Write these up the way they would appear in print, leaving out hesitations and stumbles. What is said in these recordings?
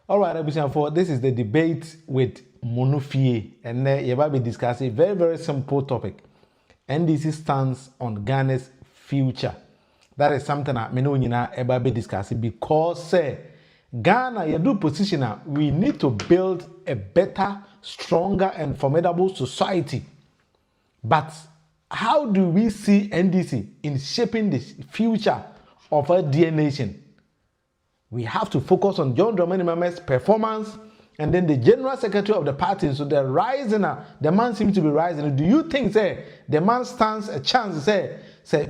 All right, Abusianfo, this is the debate with Monofie, and you're about to discuss a very, very simple topic. NDC stands on Ghana's future. That is something that me know about to discuss because Ghana, you do position we need to build a better, stronger, and formidable society. But how do we see NDC in shaping the future of our dear nation? We have to focus on John Mahama's performance and then the general secretary of the party. So the man seems to be rising. Do you think the man stands a chance say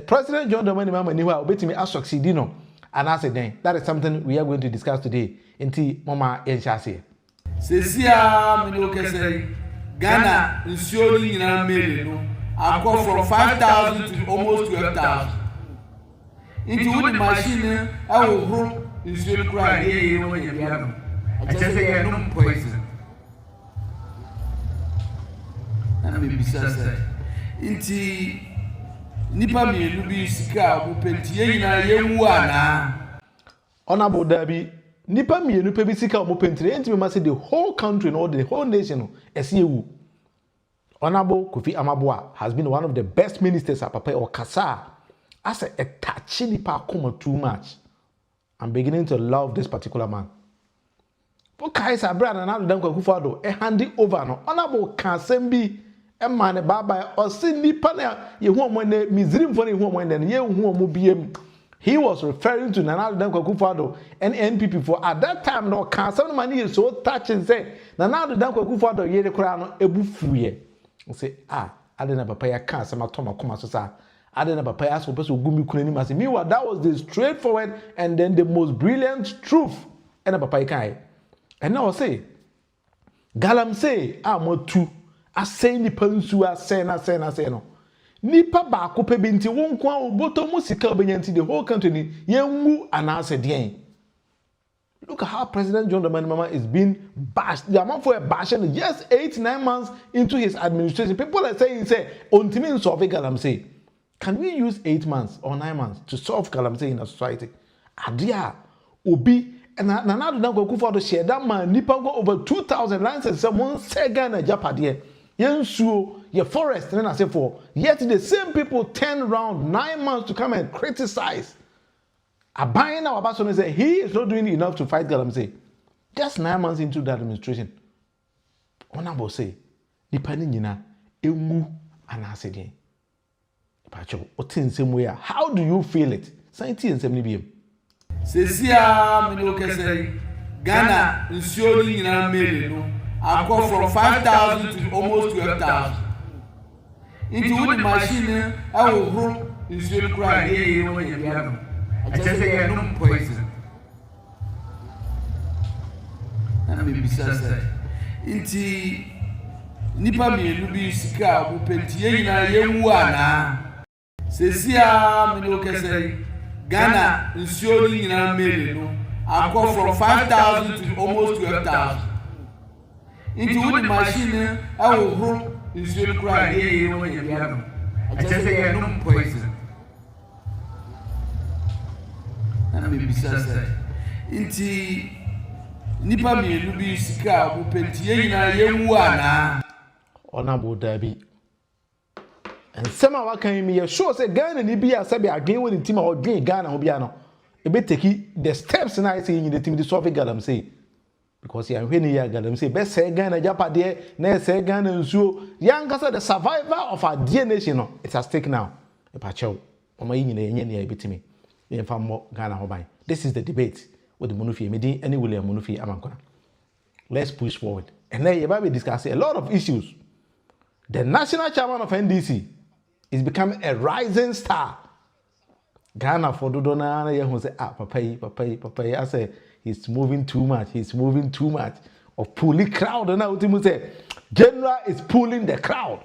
President John Mahama will me succeed? And I said then that is something we are going to discuss today. Inti Mama Enshasi. Sesia say Ghana is surely in a million. I go from 5,000 to almost 12,000. Into the machine, I will grow. Is your cry here when you have I just say I no poison. And maybe says Inti Nipa me lubi sika wo pentie na yewu ana. Honorable Dabi, Nipa me lubi sika wo pentie enti me say the whole country or the whole nation esiewu. Honorable Kofi Amaboa has been one of the best ministers at Papa or Kasa. As a touchy nipa come too much. I'm beginning to love this particular man. For Kaisa Brand and Adam Kufado, a handy over no honorable Kansembi, a man baba or Cindy Pana, you won't when the Mizrim funny woman and you won't be him. He was referring to Nana Danko Kufado and NPP for at that time no Kansan money is so touching say Nana Danko Kufado ye the crown a buffooye. Say, I didn't have a pay a cancer, my Thomas Comasa. I didn't have a pass for person who gumi kuneni masi. Meanwhile, that was the straightforward and then the most brilliant truth. And a papa kai. And now I say, Galam say, I'm two. I say ni pansu I say no. Nipa ba ko pe binti won kwa oboto musika obenyanti the whole country ni yenwu anase den. Look at how President John Mahama is being bashed. The amount for a bashing just 8-9 months into his administration. People are saying, Ontimin Sofi Galam say. Can we use 8 months or 9 months to solve calamity in a society? Adia, Obi, and Nana don't go for the share that man, Nipa go over 2,000 lands and someone say Ghana Japadie. Yensu, your forest, and then I say for yet the same people turn around 9 months to come and criticize. A buying our person and say he is not doing enough to fight Galamsey. Just 9 months into that administration. Honorable say, Nipa Nina, Emu, and I said, how do you feel it? 70 BM. Sesia say Ghana is surely in a million. I go from 5,000 to almost 12,000. Into the machine, I will grow is your cry here when you have. I just say I no poison. And maybe says Inti Nipa me lubi sika wo pentie na yewu ana. Sesia say Ghana is surely in a million. I go from 5,000 to almost 12,000. Into the machine, I will grow is your cry here when you have. I just say I no poison. And maybe says Inti Nipa me lubi sika wo pentie na yewu ana. Honorable Dabi. And some of our can me sure say Ghana ni bia sabi again when the team or gain Ghana obiano. E be take the steps na I say in the team to solve Galam say. Because you when you Galam say best say Ghana Japade na say Ghana nsuo yankasa the survivor of our dear nation no it has taken now. E pa chew. Oma yi nyina enye na e betimi. E mfa mo Ghana hoban. This is the debate with the Monofie Medi any William Monofie Amankona. Let's push forward. And then you be discussing a lot of issues. The national chairman of NDC is becoming a rising star. Ghana for Dodona, who say, Papa, I say, he's moving too much. Of pulling crowd. And now Timu say, General is pulling the crowd.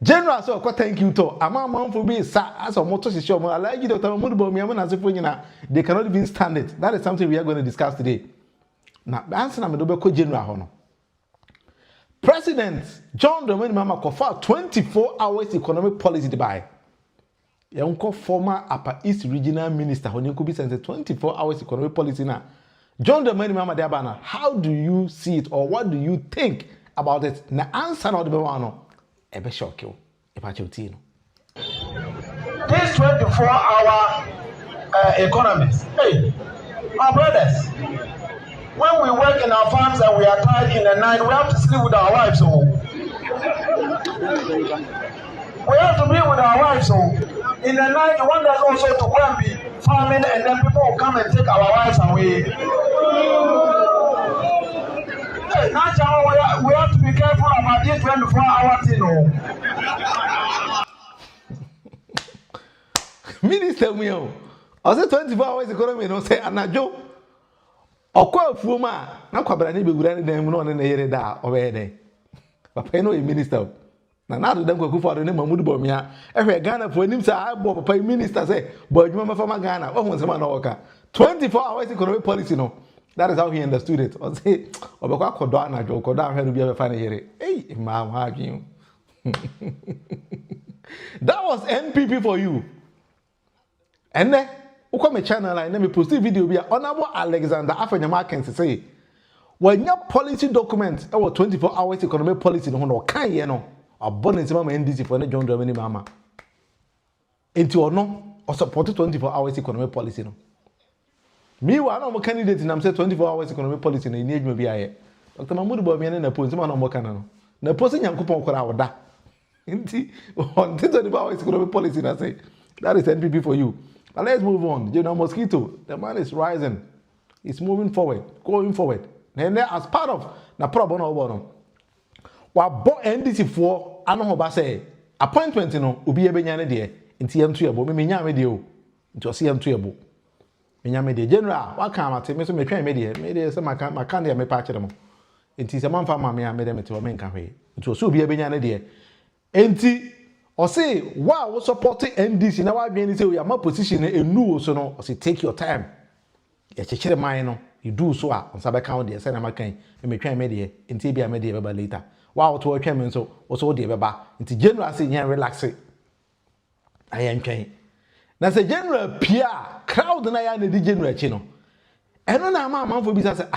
General, so thank you to. Among for me, as a motor show, I like you, Dr. Mudubo, they cannot even stand it. That is something we are going to discuss today. Now, answer Namedobe General Hono. President John Mahama confirmed 24 hours economic policy to buy. Yonko former Upper East Regional Minister, who could be sent 24 hours economic policy now. John Mahama Diabana, how do you see it or what do you think about it? Na answer na odebe wano ebe shock you. Eba chotino. This 24-hour economies. Hey, my brothers, when we work in our farms and we are tired in the night, we have to sleep with our wives. So we have to be with our wives. So in the night, you want us also to go and be farming, and then people will come and take our wives away. Hey, now we have to be careful about this 24-hour thing. Minister Mio, I said 24 hours economy, no say, and I joke. Or call Fuma, now Quabrani be good them no and hear that over there. But I know a minister. Now to them go for the name of Mudubomia. Every Ghana for him, say, I bought a minister say, but you remember from Ghana, what was a man worker? 24 hours economic policy, no. That is how he understood it. Or say, or because Kodana joke, or down here to be able to find here. Hey, Mahama, you. That was NPP for you. And then, who come a channel and let me post a video via Honorable Alexander Afenya Markens say, when your policy document, our 24 hours economic policy, no can you know, a bonus mama NDC for the John Mahama. Into or no, or support 24 hours economic policy. No. Meanwhile, I'm a candidate and I'm saying 24 hours economic policy in the age maybe I. Dr. Mahmoud Bobian and a post man on Mokana. The person young coupon could that. On 24 hours economic policy, I say, that is NPP for you. But let's move on. Mosquito, the man is rising. He's moving forward, going forward. And then as part of the problem of what bought NDC for, I know how say appointment, ubi ebenyane de, in TM2 abo, me nya medio, into CM2 abo. Nya media general, what can I tell me so me try media, some my candy me patch them. It is a man for me, I made them to a main cafe. It was so be ebenyane de. Enti or say, wow, we supporting NDC. Now I be say we are my position a new so no. Or say take your time. You check mine you do so on Sabbath count there. Say na makan. Me try media. Inti be a media baba later. Wow, to work me so also the baba. Inti general say you relax it. I am trying. Now say general Pierre crowd na ya na di general chino. Eno na man for business say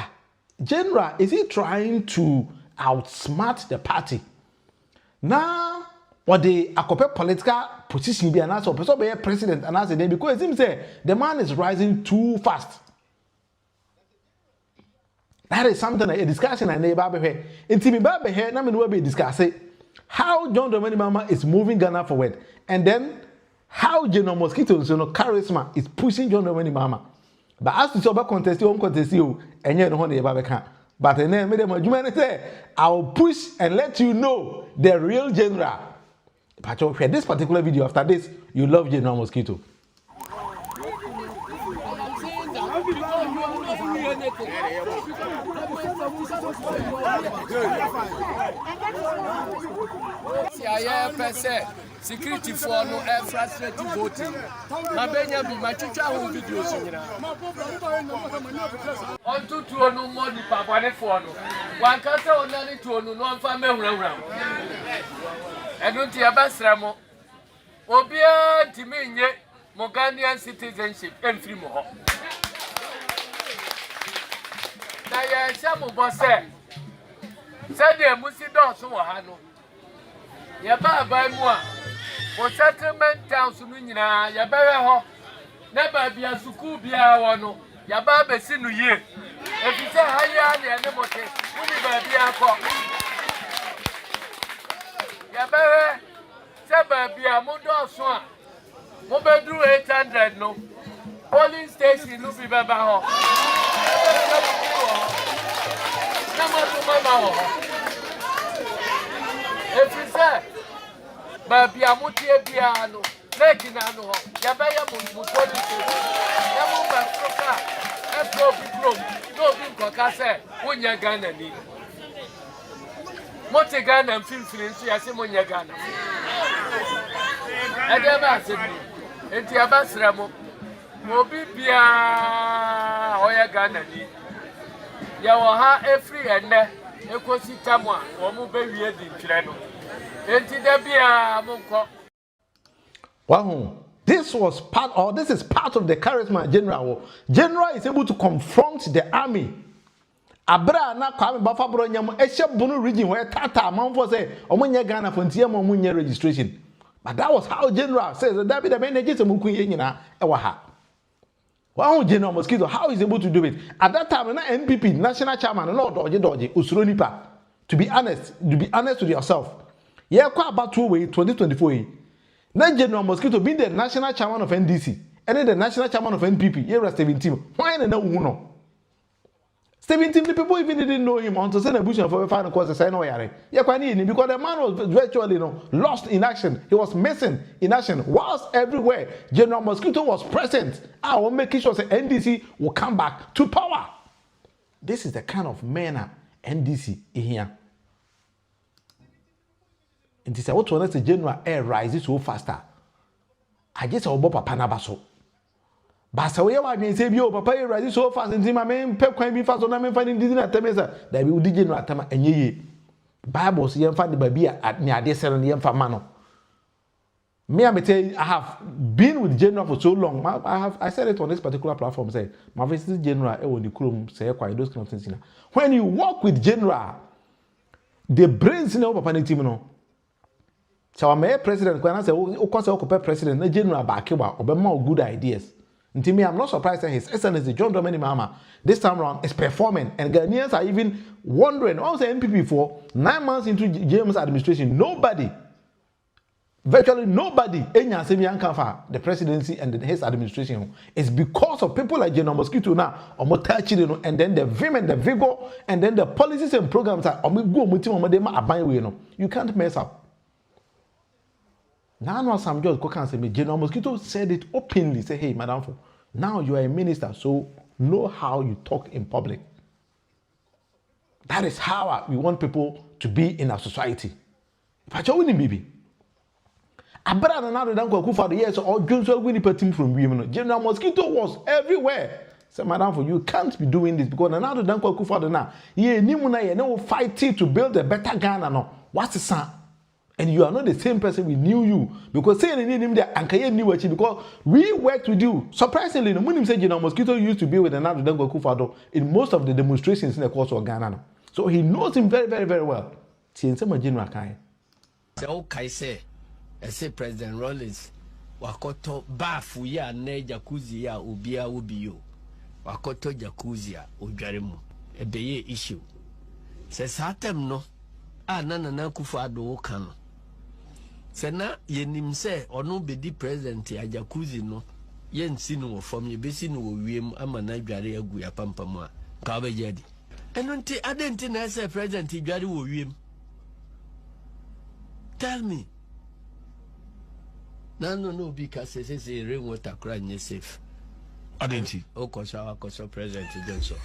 general is he trying to outsmart the party? Now or the akope political position be announced or person be president announced then because it seems say the man is rising too fast. That is something a discussion and neighbor be here. Inti me ba be here na me no be discuss how John Mahama is moving Ghana forward and then how General Mosquito charisma is pushing John Mahama. But as to so contest you enye no ho na be can. But then me dem adwuma say I will push and let you know the real general. But this particular video, after this, you love General Mosquito. Security for no air frustrated voting. Mabenya be my teacher who videos. On to no more the Papa for no. One can't only to no family around. I don't hear Basramo. Obia Timinye, Moganian citizenship, and free more. Naya Samu Bosse said the Musido Suahano. Yaba by moi. For settlement town Sumina, Yabara, never be a Sukubia or no, Yaba Sinu ye. If you say higher and the motor, who be a cop. Yabara, Saba be a Mundo Swan. Mobedu 800 no. Polling station no be Baba. If you say, Baby, I'm not here, piano, making a no, Yabaya Mutu, Yamu Stroka, and no being Cocassa, when you're Ghana. Monte Ghana and Phil Filinci, I say when you're Ghana. And the Ambassador, and the Ambassador, Mobi Pia, Oya Ghana. Yawaha every and Equasi Tamwa, or Mobile in Treno. Wow, This was part, or this is part of the charisma general. General is able to confront the army. Abra na Kwame Bafabro nyam ehye bunu region where tata amanfo say omunye Ghana for ntia mo munye registration. But that was how general says that be the manager to mukun ye nyina e wa ha. Wow, General Mosquito, how is he able to do it? At that time, na MPP, national chairman, no dodge, usuro nipa. To be honest with yourself. Yeah, quite about 2024. Now General Mosquito being the national chairman of NDC, and then the national chairman of NPP, here was 17. Why no? 17 people even didn't know him until send a bush for a final course. I know yeah, because the man was virtually lost in action. He was missing in action. Whilst everywhere, General Mosquito was present. I will make sure the NDC will come back to power. This is the kind of man NDC in here. And this is what one the general air rises so faster. I just saw Bob Panabaso. But so we want to say, "Yo, Papa, you rise so fast and see my man pep can be fast on my finding this at Temesa." That we will digit at Tama and ye. Bible see find the baby at near this and the Mano. Me, I tell you, I have been with General for so long. I said it on this particular platform. Say, my visit General, when the Krum say quite those kind of things. When you work with General, the brains in our Papa Nitimo. So I'm a president. When I say, "Oh, course, I'll president," the General back about more good ideas. To me, I'm not surprised that His Excellency John Mahama this time around is performing, and Ghanaians are even wondering. Also, NPP for 9 months into James' administration, virtually nobody, the presidency and his administration is because of people like General Mosquito now, and then the vim and the vigor, and then the policies and programs are you can't mess up. Now, some judge can say, General Mosquito said it openly. Say, "Hey, Madam, now you are a minister, so know how you talk in public." That is how we want people to be in our society. But you wouldn't be. Abra na now don't go for the years or Johnson winning team from women. General Mosquito was everywhere. Say, "Madam, you can't be doing this because now don't go for the now. Yeah, Nimuna, no fighting to build a better Ghana. No, what's the sound? And you are not the same person we knew you. Because saying him there and knew because we worked with you. Surprisingly, the Munim said General Mosquito used to be with another Dango Kufado in most of the demonstrations in the course of Ghana. So he knows him very, very, very well. General Kai. So say, I say President Rollins, Wakoto bafu ya ne jacuzzi ya ubia ubiyo. Wakoto jacuzzi ya ujarimu. Ebeye issue. Says Hatem no. Nana Kufado Kano. Sena yenim se ono bedi president ya jacuzzi no yen sinu from ye besi no wiem ama na dware agu ya pampam a ka ba jedi eno nti adenti na se president dware wo wiem. Tell me no bi ka se rainwater kra nye safe adenti o koso president Johnson.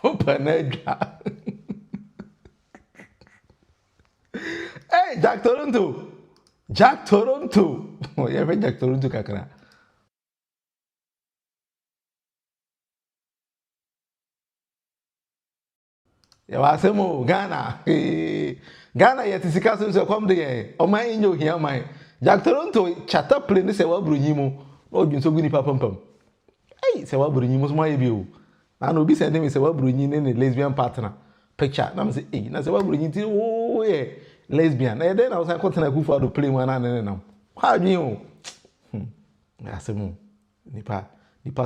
Open Edgar. Hey, Jack Toronto. Oh, yeah, Jack Toronto kakra. Ya wasemo Ghana. Ghana yet sika so come there. O man inyo here man. Jack Toronto chata plane se wa bronyimo. O dwunso guni papam. Hey, se wa bronyimo so ma ye bi o. Na no bi send me se wa bronyini ne lesbian partner picture. Na me say, "Hey, na se wa bronyini ti oh yeah, lesbian." Na then I was like, "Continue go for the plane one na na." How do you? Asemo. Nipa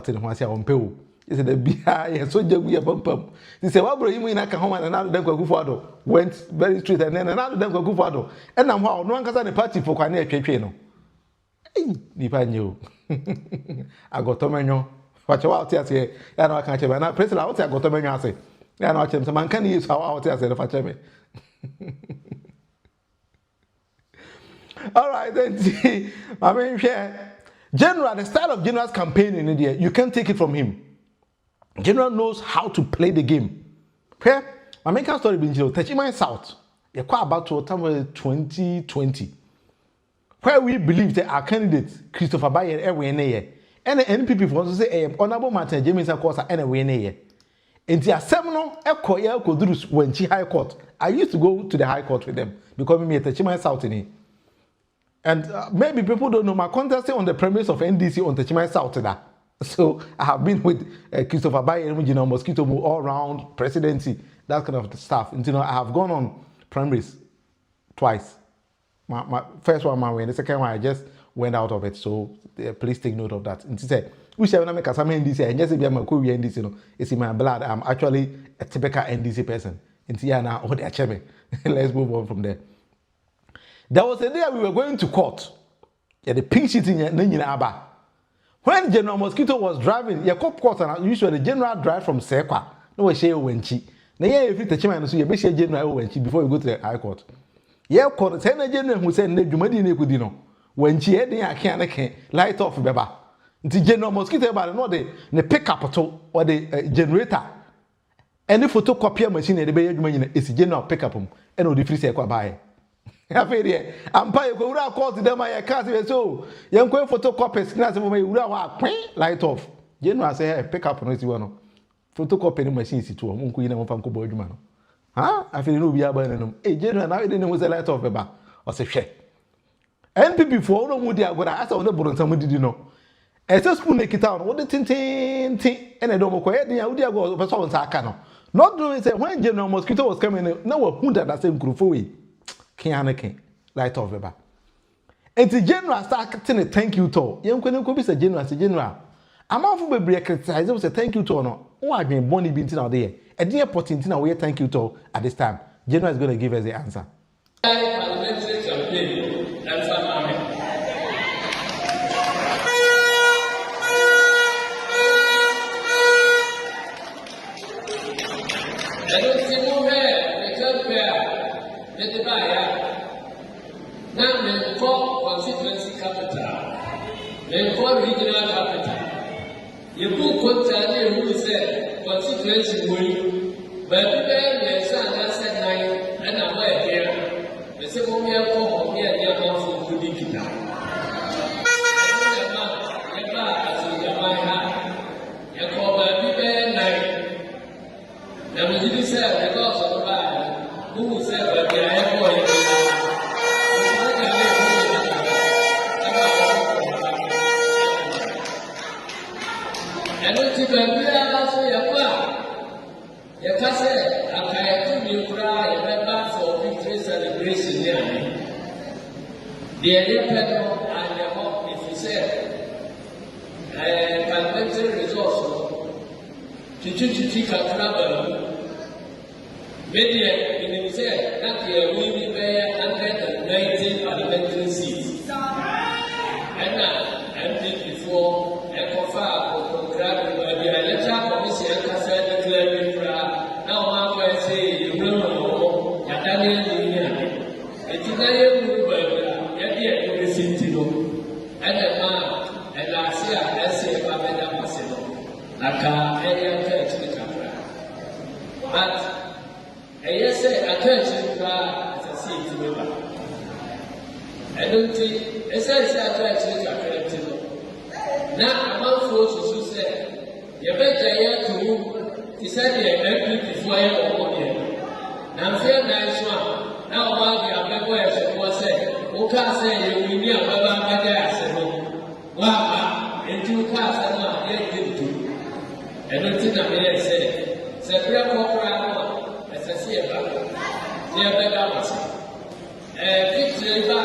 te ho ase a won pe o. Is the bia ye so jagu ye pampam. He say wa bronyini na ka ho man na dan kwaku for do. Went very straight and then na dan kwaku for do. And na ho no ankasa the party for kwane atwetwe no. Hey, nipa nyo. Agotomenyo. Watch out here, I know I can't tell you. President, I want to go to my say. I know I tell you, man can use how out here say the me. All right, then see, I mean, General, the style of General's campaign in India, you can't take it from him. General knows how to play the game. Okay, my main story being touching my south. You're quite about to 2020, where we believe that our candidate Christopher Bayer every year. And the NPP for also say honorable Martin James Akosa anyway. Enti asem no ekoye koduru Wenchi High Court. I used to go to the High Court with them because me at Techima South in. And maybe people don't know my contesting on the premise of NDC on Techima South that. So I have been with Christopher Baye, Mosquito all around Presidency, that kind of stuff. And I have gone on primaries twice. My first one, my way, the second one, I just went out of it. So please take note of that. And she said, we shall not make a NDC, and just be a NDC. No, it's in my blood. I'm actually a typical NDC person. And now, oh, they're checking. Let's move on from there. There was a day we were going to court. Yeah, the pink sheet in Aba. When General Mosquito was driving, your cop court and usually the general drive from Sekwa. No way share Wenchi. Now if you touch man, so you be share general Wenchi before you go to the High Court. Yeah, court say na general who said ne dwumadi ne kudino. Wenchi e den aka light off beba. Nti General Mosquito e ba no the pick up to or the generator. Any photocopy machine e dey be adwuma nyina esi general pick up and o dey free Sekwa buy. Afedia ampa ye ko wura court dem aye cast we so yen ko photocopies na se mo wura wa light off general say hey, pick up no si wono photocopy machine si to mo nko yi na mo fa nko bo adwuma no ha afedia no bi aba nanom general na we dey no say light off beba o se hwe NPP for no mu di agora asa wo de borontam didi no ese spoon e kita no wo de tintin ene do mo ko ye dia wo di agora person won sa aka no not doing say when General Mosquito was coming na wa hu that same nkrofo we Kianake, light off beba. And the general start acting a thank you to. Young Queen be a general, say general. I'm off for be criticize, say thank you to no. Oh, I've been bonny bintin out there. A dear potting away thank you to at this time. General is going to give us the answer. Parliamentary campaign and some I don't see no hair, the club now, men call constituency capital, men call regional capital. You put contact who said constituency money, but the son that said nine, and I'm aware here. The second year come here, they are not for good. Who said that they are going I don't think we are also your plan. Your cousin, I can do you cry for victory celebration. The area pedal and the home, if you said, parliamentary resource to travel. Media in himself, that year we will pay 119 parliamentary seats. And now, MP before, Ecofa, or the electoral commission, Casa declared now one way say, you know, Daniel, it's a very good word, yet you listen to you. And the man, and last year, I say, Pamela Masino, like a area church. But I say a church as a seat member. I don't think I say a church now among folks who say, you better hear to decide the MP before you go here. Now, fair nice one. Now, while we are people as was said, who can't say you will be a Baba Magas and Wapa, and two cars and one, yet give to. I don't think I'm here say, Separate corporate, as I see about it. They are better. Victory by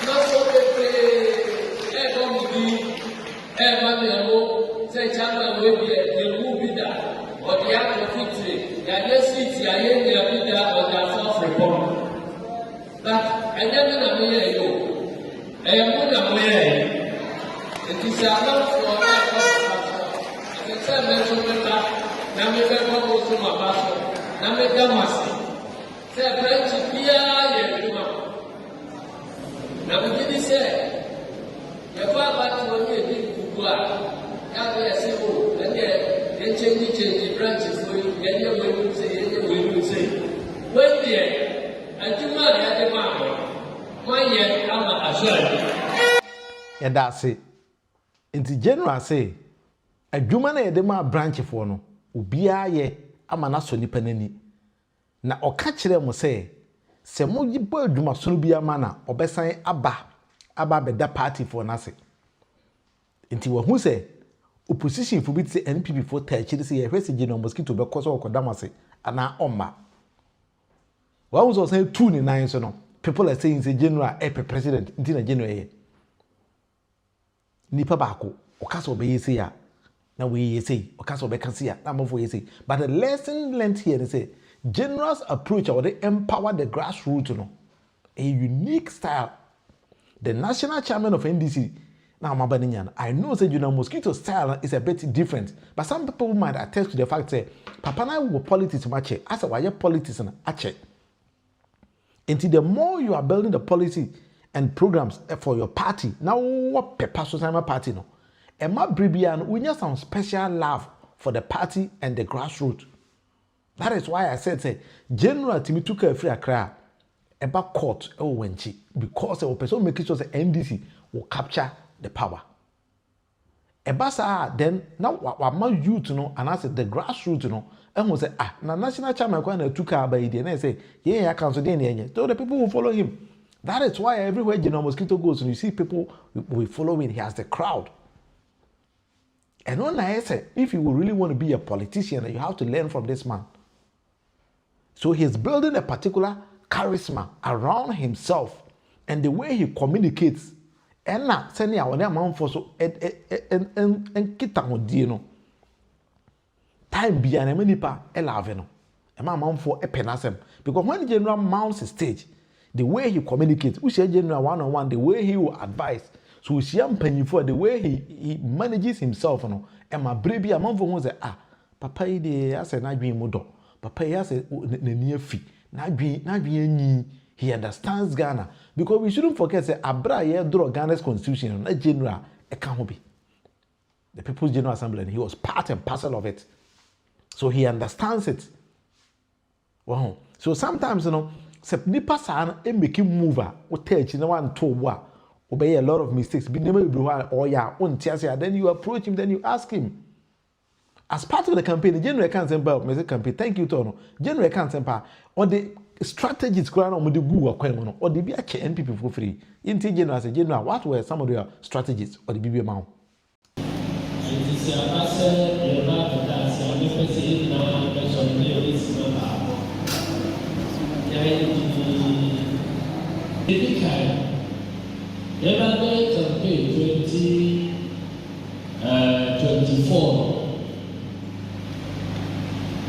not so say China will be a movie that, or the act of victory, the other city, I hear the leader on the South Republic. But I never know where you I am not aware. It is a lot for that. I can say, mention that, Namika goes to my pastor, Namika Masi. Say, French, Pia, you know. Now, we did say, your father told me a big book. Now they are simple, and they change the branches for you, then you will say, when they and you man at the man, 1 year, I'm a sure. And that's it. In the general say, a human at the man branch for no, obiara ye ama na so nipa nani na oka kire mo se mo yibo adwuma so bi ama na obesan aba beda party for nase nti wo hu se opposition for bi say NPP for ta kire say ye hwese gino mosquito be koso okodamase ana omma wa hu so say 2 ni 9 so no people are saying say general president nti na general ye nipa baako okaso be yesi ya na we yesi okaso be kansi ya na mofo yesi but the lesson learned here is say general's approach or they empower the grassroots no a unique style the national chairman of NDC now I know say mosquito style is a bit different but some people might attest to the fact say papa na wo politics match as a why politics na ache until the more you are building the policy and programs for your party now what pepper social party no Emma Bribian we need some special love for the party and the grassroots. That is why I said say general Timi took a free Accra about court wenchi because the person making sure the NDC will capture the power. Ebasa then now what youth know and I said the grassroots know and we say na national chairman when took her by the and say yeah I cancel the so the people will follow him. That is why everywhere General Mosquito goes and you see people will follow him. He has the crowd. And when I say if you really want to be a politician you have to learn from this man. So he's building a particular charisma around himself and the way he communicates. And now, sending our name for so and kita hodi no. Time be an emenipa elave no. A man for a penasem because when the general mounts the stage, the way he communicates, we see general one-on-one, the way he will advise. So we see him penny for the way he manages himself no. And my baby a man for one say papa ide ase na dwen modo. Papa he ase na near fee. Na dwen he understands Ghana because we shouldn't forget say abra ye draw Ghana's constitution na general e can ho be. The People's General Assembly and he was part and parcel of it. So he understands it. Wow. So sometimes se nipa sa e make him move o touch na one to wa obey a lot of mistakes be never be or ya then you approach him then you ask him as part of the campaign the general can't say campaign thank you to general can't say or the strategies ground on the gu akwan or the be a NPP for free inti general as a general what were some of your strategies or the BB amount campaign 2024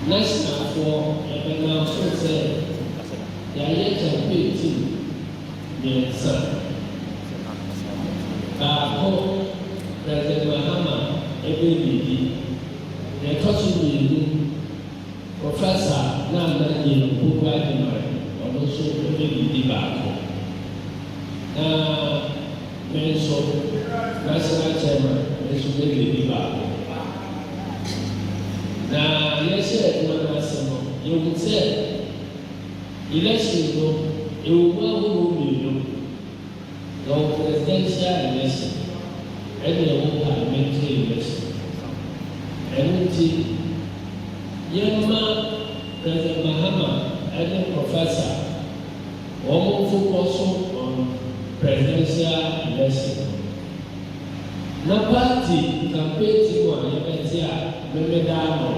national for now so say campaign team yes President Mahama Professor Nandani or also national chairman now yes you would say election you will no presidential election and parliamentary election and President Mahama and Professor focus on presidential election. Na party campaign team wa Nketiah memedano.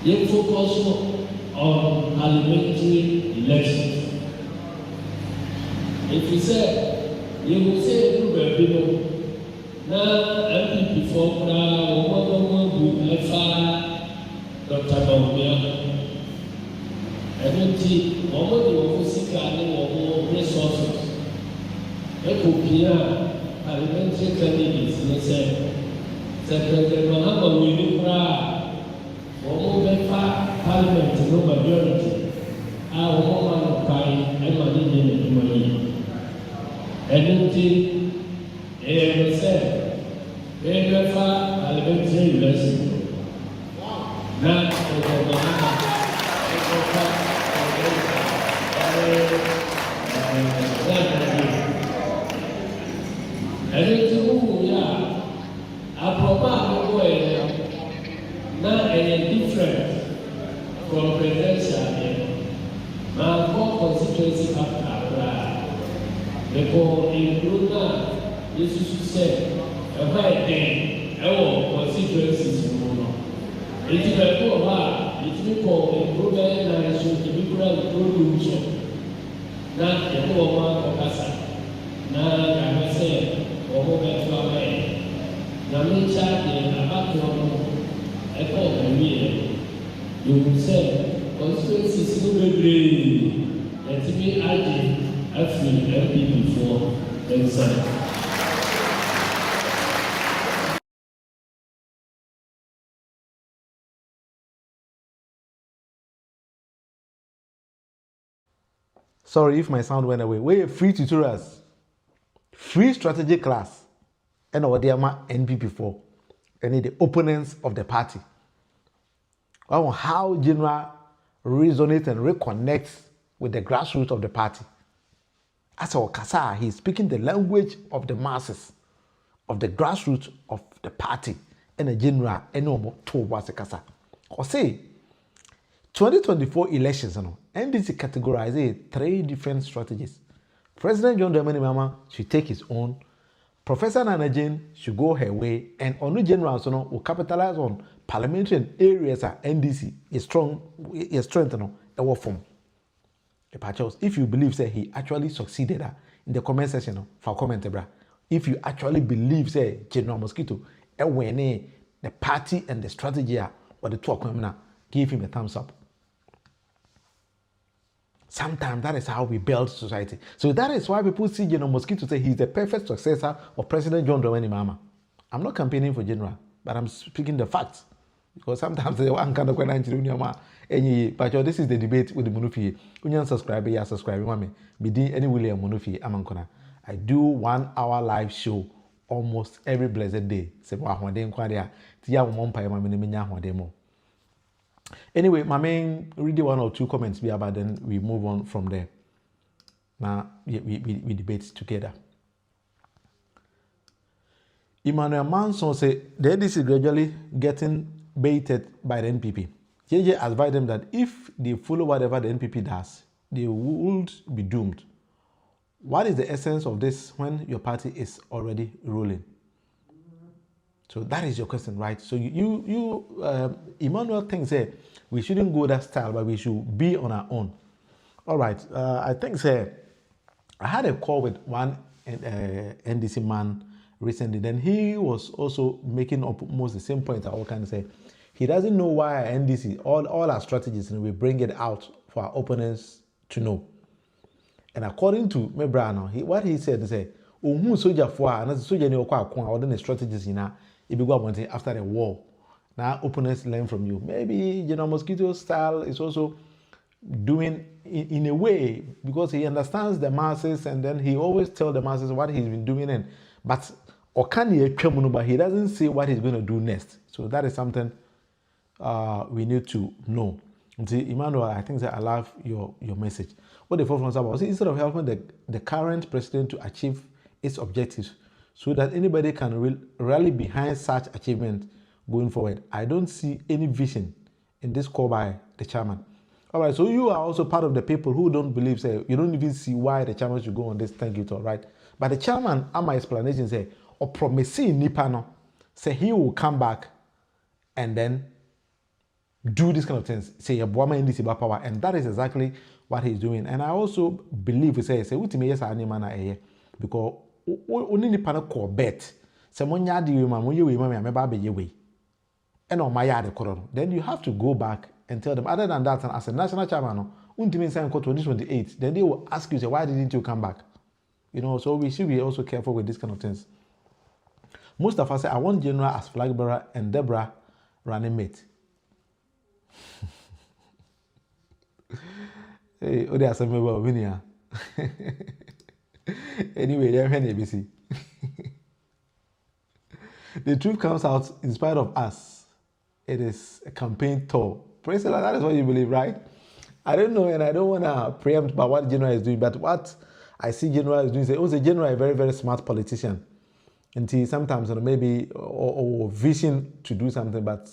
You focus on parliamentary elections. If you say, you will say you will be na MPP for Dr. Mahama. I don't think resources. Parliamentary candidates, they said, President Mahama will be proud for Parliament, no majority. Our woman of kind, and money. I don't think they said, they will parliamentary election. Now, President Mahama, and it's a move, yeah. I provide a way now, and Before in Luna, this is said, a white day, our constituencies in Luna. It is a poor bar, it is called a program and should be production. Not the poor man of Casa. Now, I say, or who get to a way. Now, me chat in a background, a call the real. You will say, constituencies will be green. Let me add I've been MP before, then said. Sorry if my sound went away. We're free tutorials, free strategy class, and our dear NPP for any the opponents of the party. On how General resonates and reconnects with the grassroots of the party. As our Kasa, he's speaking the language of the masses, of the grassroots of the party, and a general, and no two was a Kasa. Or say, 2024 elections, NDC categorized 3 different strategies. President John Mahama should take his own. Professor Nana Jane should go her way, and Onu General will capitalize on parliamentary areas at NDC is strong, is strengthened, and work from. If you believe say he actually succeeded in the comment section for comment, if you actually believe say General Mosquito the party and the strategy or the two give him a thumbs up. Sometimes that is how we build society. So that is why people see General Mosquito say he's the perfect successor of President John Mahama. I'm not campaigning for General, but I'm speaking the facts. Because sometimes they want kind of but this is the debate with the Munufi. Union subscriber, yeah, subscribe. Be any William Munufi, Amankona. I do 1 hour live show almost every blessed day. Anyway, my main read 1 or 2 comments, but then we move on from there. Now we debate together. Emmanuel Manson say the NDC is gradually getting baited by the NPP. JJ advised them that if they follow whatever the NPP does, they would be doomed. What is the essence of this when your party is already ruling? So that is your question, right? So Emmanuel thinks we shouldn't go that style, but we should be on our own. All right, I think I had a call with one NDC man recently. Then he was also making up almost the same point I was kind of say. He doesn't know why NDC, all our strategies, and we bring it out for our opponents to know. And according to Mebrano, what he said is, "Who soldier for and as soldier no kwa or the strategies in after the war. Now opponents learn from you. Maybe General Mosquito's style is also doing in a way because he understands the masses, and then he always tells the masses what he's been doing, but he doesn't say what he's going to do next. So that is something we need to know. Emmanuel, I think that I love your message. What the forefront about instead of helping the current president to achieve its objectives, so that anybody can rally behind such achievement going forward. I don't see any vision in this call by the chairman. All right, so you are also part of the people who don't believe, say, you don't even see why the chairman should go on this. Thank you, all right. But the chairman, and my explanation say, or promising Nipano, say he will come back and then do this kind of things. Say a Buama NDC power, and that is exactly what he's doing. And I also believe we say ultimately yes, I because only Nipano call bet. Say monya di we me and on my yard then you have to go back and tell them. Other than that, and as a national chairman, ultimately sign 2028, then they will ask you, say, why didn't you come back? You know, so we should be also careful with these kind of things. Most of us say, I want General as flag bearer and Deborah running mate. Hey, oh, there's some member of Vinia. Anyway, they're ABC. The truth comes out in spite of us. It is a campaign tour. Praise the Lord, that is what you believe, right? I don't know, and I don't want to preempt about what General is doing, but what I see General is doing, say, oh, the General is a very, very smart politician. And he sometimes, maybe, or vision to do something, but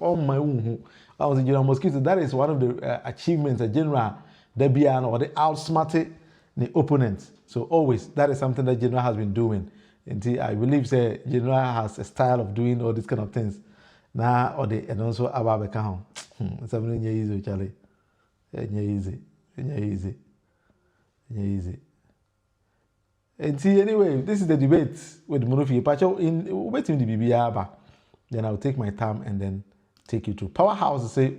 oh my own, I was a General Mosquito. That is one of the achievements, a General Debian or the outsmarted the opponents. So always, that is something that General has been doing. And I believe say General has a style of doing all these kind of things. Now, and also about account. Something easy, Charlie. Easy. And see, anyway, this is the debate with Murufi. Pacho in waiting the BBA, then I'll take my time and then take you to Powerhouse. Say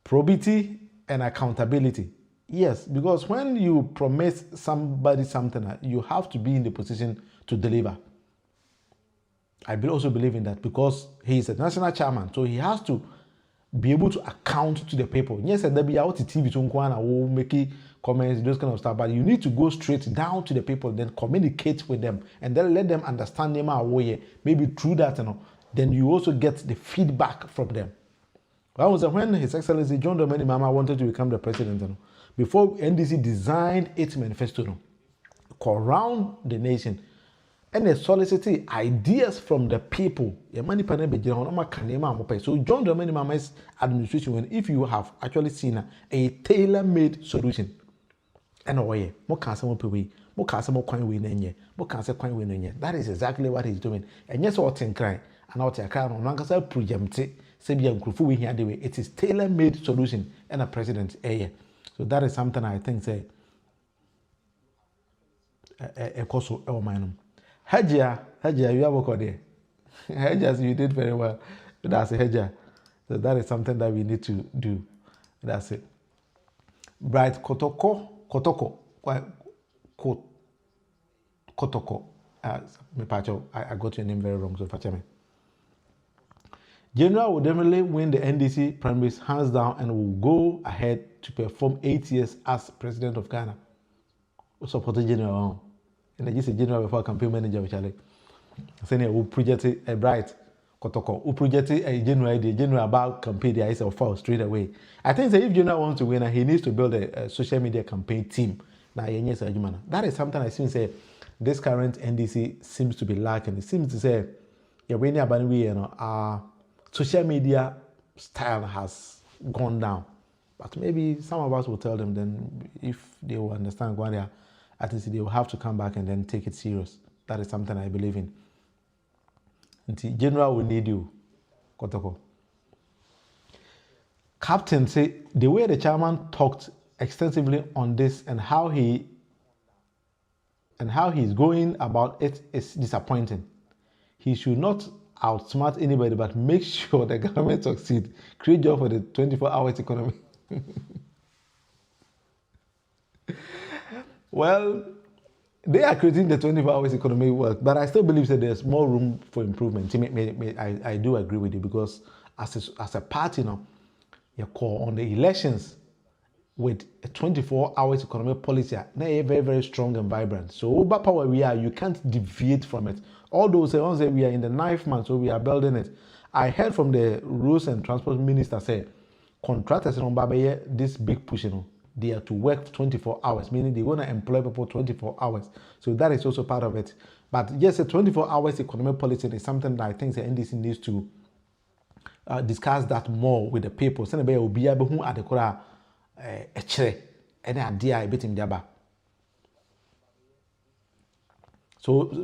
probity and accountability. Yes, because when you promise somebody something, you have to be in the position to deliver. I also believe in that because he is a national chairman, so he has to be able to account to the people. Yes, and there be out TV to will make comments, those kind of stuff, but you need to go straight down to the people, then communicate with them, and then let them understand them away. Maybe through that, then you also get the feedback from them. That was when His Excellency John Mahama wanted to become the president. Before NDC designed its manifesto, around the nation, and they solicited ideas from the people. So John Mahama's administration, if you have actually seen a tailor-made solution, that is exactly what he's doing. And yes, what in cry and out your car on it is tailor-made solution and a president. So that is something I think say a cost of mine. Hajia, you have a there. Hajia, you did very well. That's a Hajia. So that is something that we need to do. That's it. Bright Kotoko. I got your name very wrong, so fetch me. General will definitely win the NDC primaries hands down and will go ahead to perform 8 years as president of Ghana. Supported General. And I just said General before campaign manager, which I saying who projected a bright Kotoko, who projected a general about campaign, the eyes of fall straight away. I think that if General wants to win, he needs to build a social media campaign team. That is something I seem say this current NDC seems to be lacking. It seems to say, social media style has gone down. But maybe some of us will tell them then if they will understand what they are, at least they will have to come back and then take it serious. That is something I believe in. General will need you, Kotoko. Captain say the way the chairman talked extensively on this and how he's going about it is disappointing. He should not outsmart anybody, but make sure the government succeed. Create job for the 24 hours economy. Well, they are creating the 24 hours economy work, but I still believe that there's more room for improvement. I do agree with you because as a party now, you call on the elections with a 24 hours economic policy, they are very, very strong and vibrant. So over power we are, you can't deviate from it. Although say we are in the 9th month, so we are building it. I heard from the Roads and Transport Minister say, contractors in Babaye, this big push, they are to work 24 hours, meaning they're going to employ people 24 hours. So that is also part of it. But yes, a 24 hours economic policy is something that I think the NDC needs to discuss that more with the people. So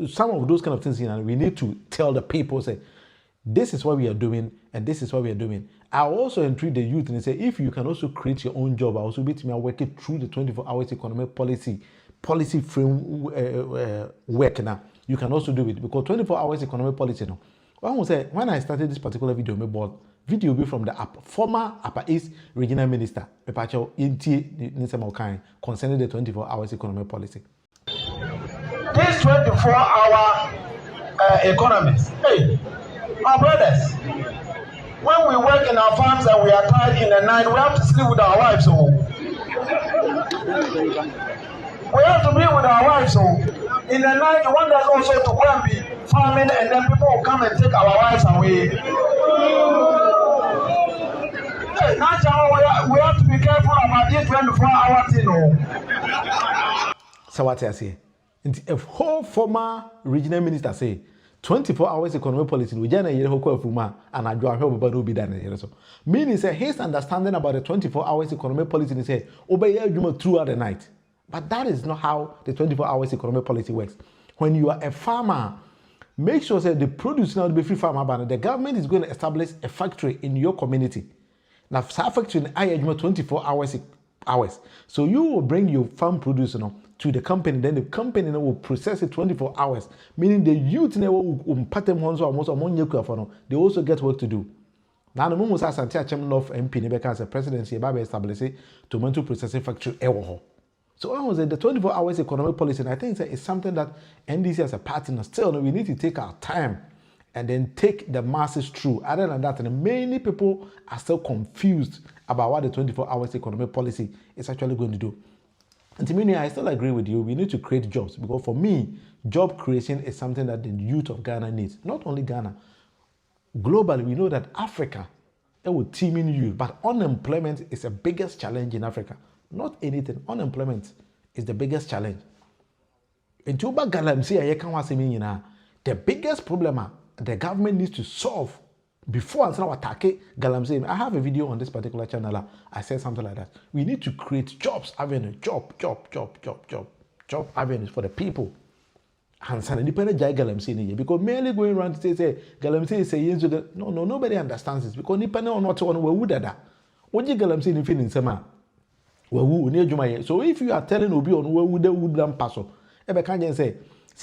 some of those kind of things, we need to tell the people, say, this is what we are doing, and this is what we are doing. I also entreat the youth and say, if you can also create your own job, I also be working through the 24 hours economic policy framework now. You can also do it because 24 hours economic policy now. When I started this particular video, my board video be from the former Upper East Regional Minister, Pepacho Inti Nisemokai, concerning the 24 hours economic policy. This 24-hour economies, hey, my brothers, when we work in our farms and we are tired in the night, we have to sleep with our wives. So we have to be with our wives. So in the night, you want us also to go and be farming, and then people will come and take our wives away. Hey, we have to be careful about this 24-hour thing. So what I say? A whole former regional minister say 24 hours economic policy we jana yere hokwa fuma and adwa hwe baba no bi da na yere so meaning say his understanding about the 24 hours economic policy is say obey adwuma throughout the night But that is not how the 24 hours economic policy works. When you are a farmer, make sure that the produce now be free farmer, but the government is going to establish a factory in your community. Now, factory in I 24 hours. So you will bring your farm produce to the company, then the company will process it 24 hours, meaning the youth they also get work to do. Now the moment as Santia Chemlof MP because the presidency about establish tomato processing factory. So I was the 24 hours economic policy, and I think it's something that NDC as a partner still we need to take our time and then take the masses through. Other than that, and many people are still confused about what the 24 hours economic policy is actually going to do. And to me, I still agree with you. We need to create jobs because for me, job creation is something that the youth of Ghana needs. Not only Ghana, globally, we know that Africa, it will team in youth, but unemployment is the biggest challenge in Africa. Not anything. Unemployment is the biggest challenge. In Tuba Galamsey, the biggest problem the government needs to solve before and now attack Galamsey. I have a video on this particular channel. I said something like that. We need to create jobs avenues, job avenues for the people. And some independent jai Galamsey because merely going around to say Galamsey is saying no, nobody understands this because independent or not one would that. What you Galamsey in feeling summer. So if you are telling Obi on where would them pass, can't say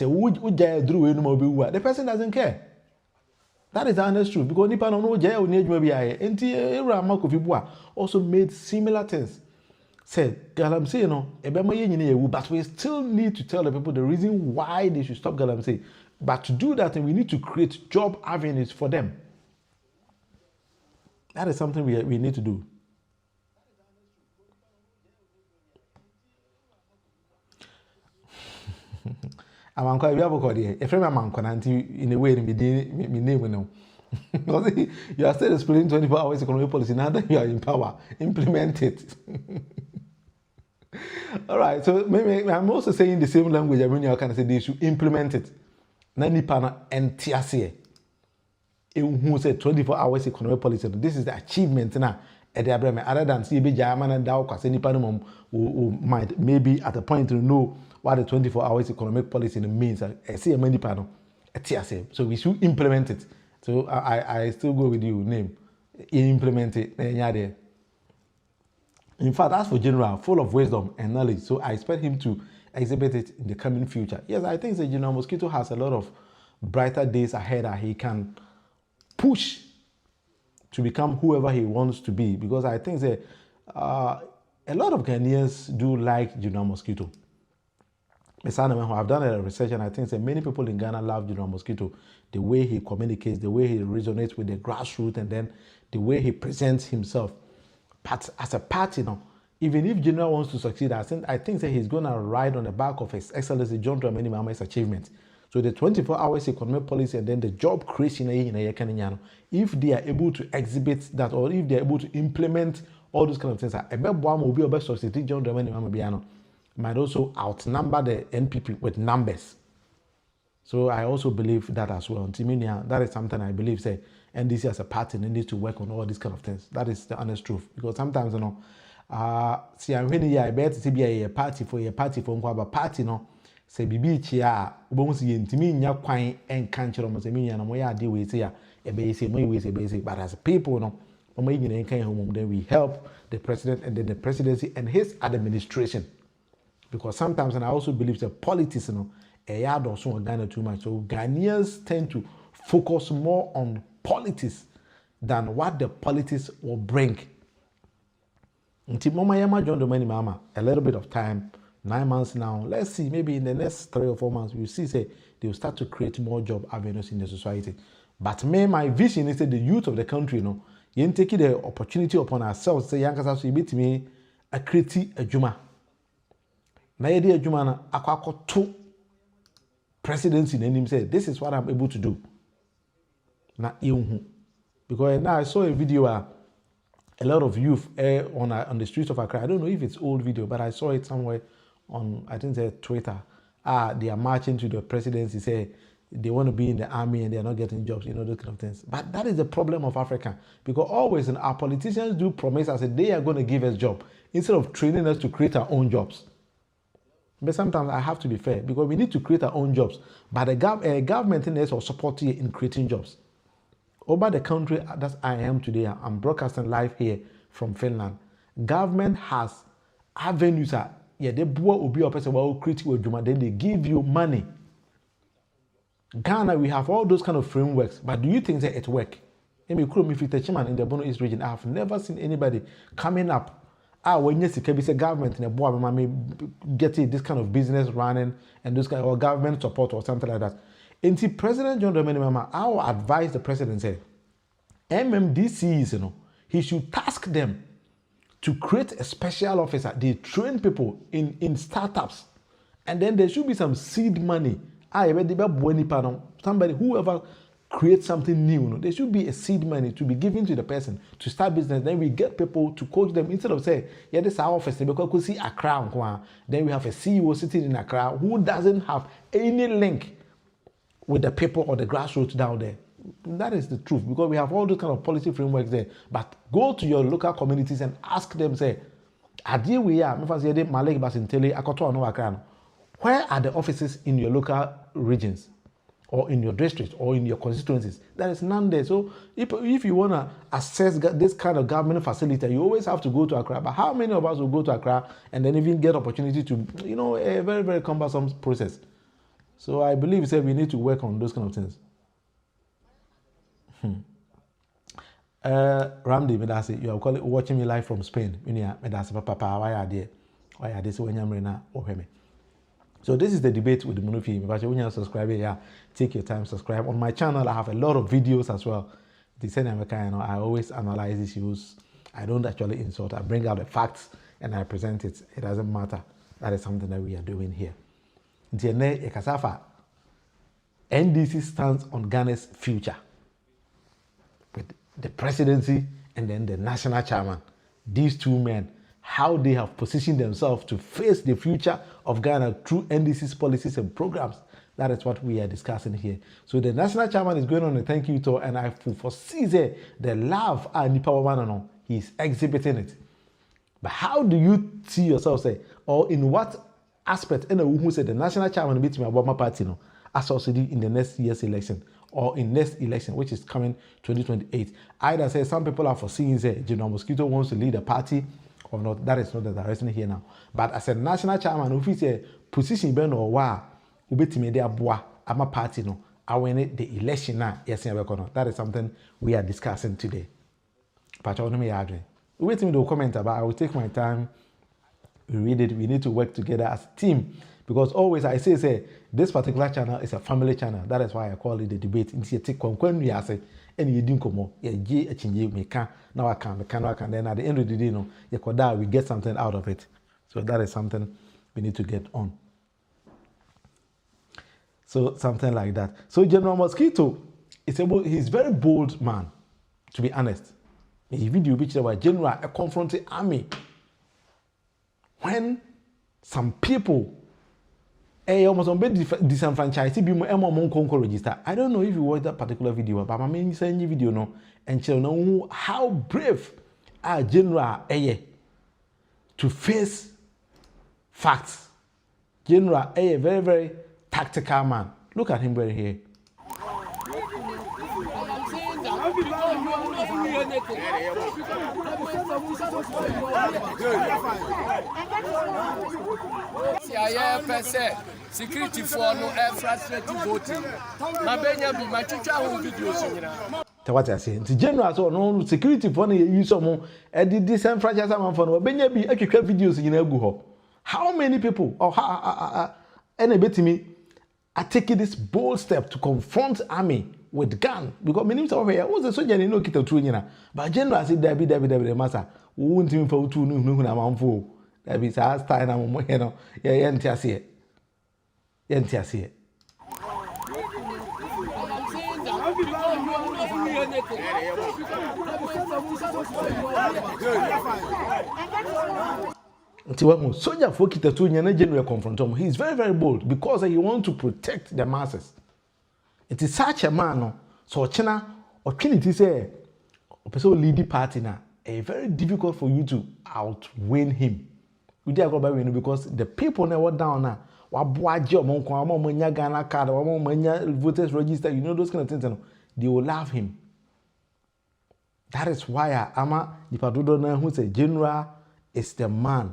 would the person doesn't care. That is the honest truth because Nipa no jaya also made similar things. Said Galamsey but we still need to tell the people the reason why they should stop Galamsey. But to do that, we need to create job avenues for them. That is something we need to do. I'm quite a friend of mine in a way me name now. You are still explaining 24 hours economic policy now that you are in power. Implement it. All right, so maybe I'm also saying the same language. I mean, you can say they should implement it. Nani pana NTC. Who said 24 hours economic policy? This is the achievement now. Other than CB German and Dow, because any panel might maybe at a point to know what the 24 hours economic policy means. I see a many panel, a TSA. So we should implement it. So I still go with you, name. Implement it. In fact, as for General, full of wisdom and knowledge. So I expect him to exhibit it in the coming future. Yes, I think that General Mosquito has a lot of brighter days ahead that he can push to become whoever he wants to be. Because I think that a lot of Ghanaians do like General Mosquito. I've done a research and I think that many people in Ghana love General Mosquito. The way he communicates, the way he resonates with the grassroots, and then the way he presents himself. But as a party, even if General wants to succeed, I think that he's going to ride on the back of His Excellency John Mahama's achievement. So the 24 hours economic policy and then the job creation, if they are able to exhibit that or if they are able to implement all those kind of things, John Mahama might also outnumber the NPP with numbers. So I also believe that as well. That is something I believe, say, NDC as a party needs to work on all these kind of things. That is the honest truth. Because sometimes, see, I'm really, I bet to be a party for a party, say, Bibi Chia, Bonsi, Intimi, Yaquine, and Cancer, and Moya deal with here, a basic, but as people, then we help the president and then the presidency and his administration. Because sometimes, and I also believe that politics, a yard or so in Ghana too much. So Ghanaians tend to focus more on politics than what the politics will bring. Until Mama John Mahama, a little bit of time, 9 months now. Let's see, maybe in the next 3 or 4 months, we'll see, say, they will start to create more job avenues in the society. But my vision is that the youth of the country, you take the opportunity upon ourselves, say, Yankasa, so beat me a create a Juma. Na yedi adwuma na akwakoto presidency na him say this is what I'm able to do. Na ehun. Because now I saw a video a lot of youth on the streets of Accra. I don't know if it's old video, but I saw it somewhere on I think it's Twitter. They are marching to the presidency, say they want to be in the army and they are not getting jobs, those kind of things. But that is the problem of Africa. Because always our politicians do promise us that they are going to give us jobs instead of training us to create our own jobs. But sometimes I have to be fair because we need to create our own jobs. But the government is also support you in creating jobs. Over the country that I am today, I'm broadcasting live here from Finland. Government has avenues. Yeah, they obi or person will create your job, then they give you money. Ghana, we have all those kind of frameworks, but do you think that it work? Maybe if you chairman in the Bono East region, I have never seen anybody coming up. When you see government in a boy, getting this kind of business running and this kind of government support or something like that. Until President John Mahama, I will advise the president say, MMDCs, he should task them to create a special officer. They train people in startups, and then there should be some seed money. Somebody, whoever create something new, there should be a seed money to be given to the person to start business. Then we get people to coach them instead of saying, yeah, this is our office, because we see Accra. Then we have a CEO sitting in Accra who doesn't have any link with the people or the grassroots down there. That is the truth, because we have all those kind of policy frameworks there. But go to your local communities and ask them, say, where are the offices in your local regions? Or in your district, or in your constituencies? There is none there. So if you want to access this kind of government facility, you always have to go to Accra. But how many of us will go to Accra and then even get opportunity to, a very, very cumbersome process? So I believe we need to work on those kind of things. Ramdi, Medasi, you are watching me live from Spain. Medasi, Papa, why are they? Why are they so when you're So this is the debate with the Munufi. If you want to subscribe here, take your time, subscribe. On my channel, I have a lot of videos as well. I always analyze issues. I don't actually insult. I bring out the facts and I present it. It doesn't matter. That is something that we are doing here. NDC stands on Ghana's future with the presidency and then the national chairman. These two men, how they have positioned themselves to face the future of Ghana through NDC's policies and programs. That is what we are discussing here. So the national chairman is going on a thank you tour, and I foresee the love and Nipa he is exhibiting it. But how do you see yourself, or in what aspect, who said the national chairman beat me about my party, associated in the next year's election, or in next election, which is coming 2028. Either say some people are foreseeing General Mosquito wants to lead a party, or not. That is not the direction here now. But as a national chairman, if it's a position ben or wa ubetime de aboa ama party no awene the election na yes that is something we are discussing today. But I want me adre. Wait me to comment about. I will take my time. We read it. We need to work together as a team, because always I say this particular channel is a family channel. That is why I call it the debate. It's a take we are say and you didn't come a change me can now I can then at the end of the day we get something out of it. So that is something we need to get on. So something like that. So General Mosquito he's very bold man, to be honest. A video which was General confronting army when some people almost on disenfranchised register. I don't know if you watched that particular video, but I'm main send you video no and know how brave our General to face facts. General very, very tactical man. Look at him very here. Security for no frustrating voting. My benya be my teacher who videos. What I say, the general so no security for no use some did this franchise man for no benya be ekeka videos in go. How many people or any bit me are taking this bold step to confront army with gun? Because many people here was the soldier no kita true nyina. But general say there be master. Won't him for two no na manfo. There be sa style na mo here no. Yeah ntiase. Ntiase. Soldier for kita tu nyana general confront him. He is very, very bold because he wants to protect the masses. It is such a man, no. So China or Trinity say, a person leading party now, very difficult for you to outwin him. We did go by because the people never down now. Ghana card, voters register, you know those kind of things. They will love him. That is why Ama Nipadodo who say General is the man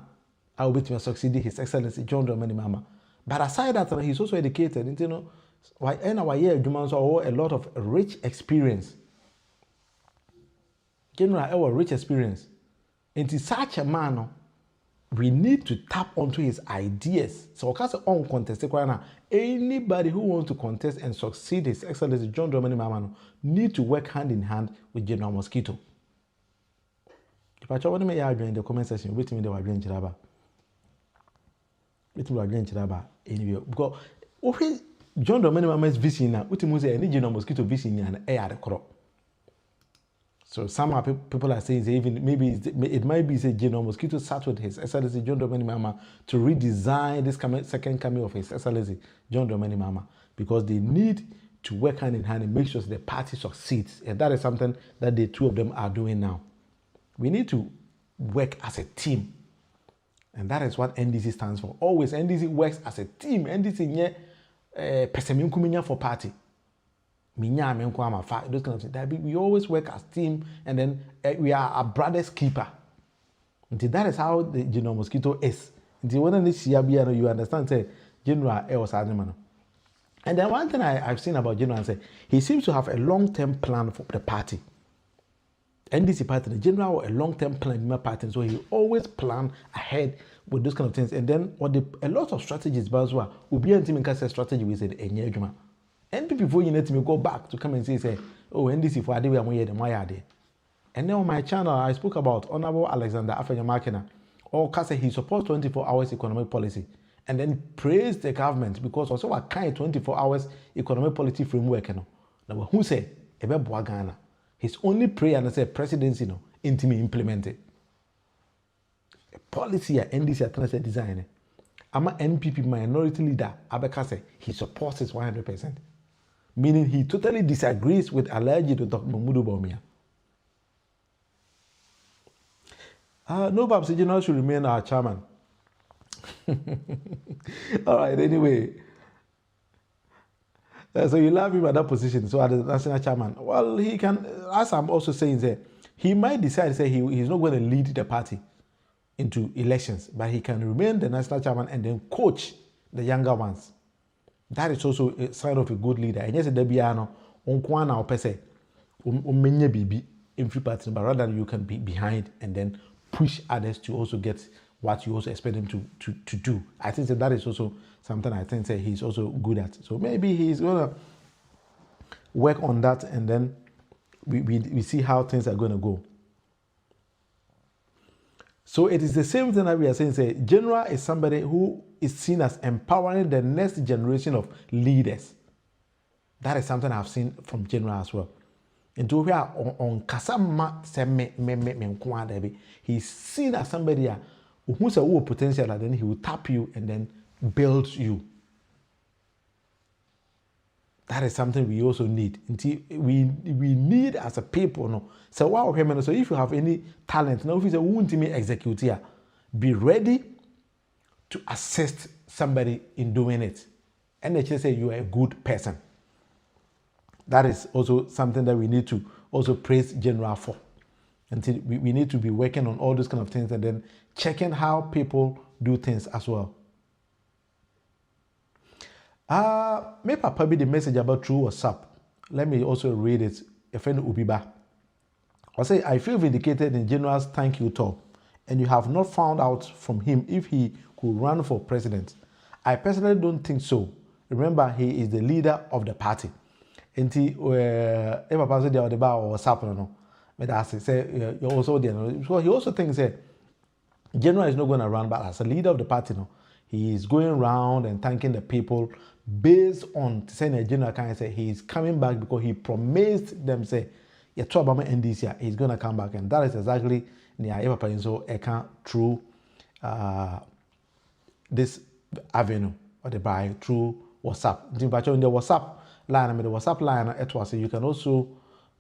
I will be to succeed His Excellency John Mahama. But aside that, he's also educated. You know, why our year a lot of rich experience. General, a rich experience. And to such a man, we need to tap onto his ideas. So, because uncontested right now, anybody who wants to contest and succeed His Excellency John Mahama need to work hand in hand with General Mosquito. If I try to make in the comment section, wait me, they were doing Chiraba. Wait me, doing Chiraba. Anyway, because John Mahama's vision now, what you say, any General Mosquito vision and air the crop. So some people are saying even maybe it might be say General Mosquito sat with His Excellency John Mahama to redesign this second coming of His Excellency John Mahama, because they need to work hand in hand and make sure the party succeeds, and that is something that the two of them are doing now. We need to work as a team, and that is what NDC stands for. Always NDC works as a team. NDC nye peseminkuminya for party. Those kind of things. We always work as team, and then we are a brother's keeper. That is how the General Mosquito is. When you understand, say General was animal. And then one thing I've seen about General, say he seems to have a long-term plan for the party. NDC party, the General, a long-term plan in my party, so he always plan ahead with those kind of things. And then a lot of strategies, but as well, will be a strategy with a and before you let me go back to come and say, oh, NDC for Ade, we are the Mayade. And then on my channel, I spoke about Honorable Alexander Afenyamakena, or say he supports 24 hours economic policy, and then praised the government because also a kind 24 hours economic policy framework. Now, who say Ebe Ghana? His only prayer and say presidency no intimate implemented. A policy at NDC at design. I'm an NPP minority leader. Abeka say he supports it 100%. Meaning he totally disagrees with Asiedu Nketiah. No, Babs, General should remain our chairman. All right, anyway. So you love him at that position, so as the national chairman. Well, he can, as I'm also saying there, he might decide, say he's not going to lead the party into elections, but he can remain the national chairman and then coach the younger ones. That is also a sign of a good leader. And yes, Debiano, unkwana opese, menye bibi in free party, but rather you can be behind and then push others to also get what you also expect them to do. I think that is also something I think that he's also good at. So maybe he's gonna work on that, and then we see how things are gonna go. So it is the same thing that we are saying. Say, General is somebody who is seen as empowering the next generation of leaders. That is something I've seen from General as well. And to where on Kasama se he's seen as somebody who's a potential, and then he will tap you and then build you. That is something we also need. We need as a people. No? So wow, so if you have any talent, now if you say won't me execute here, be ready to assist somebody in doing it. And they just say you are a good person. That is also something that we need to also praise General for. Until we need to be working on all those kind of things and then checking how people do things as well. May Papa be the message about through WhatsApp. Let me also read it. A friend Ubiba. I say, I feel vindicated in General's thank you talk, and you have not found out from him if he could run for president. I personally don't think so. Remember, he is the leader of the party. And he, if Papa said the bar or WhatsApp, no, but I say, you also there. So he also thinks that General is not going to run, but as a leader of the party, no, he is going around and thanking the people based on saying a General can say he is coming back because he promised them say yeah to Obama NDC he's going to come back, and that is exactly through this avenue or the buy through WhatsApp. In the WhatsApp line, it was you can also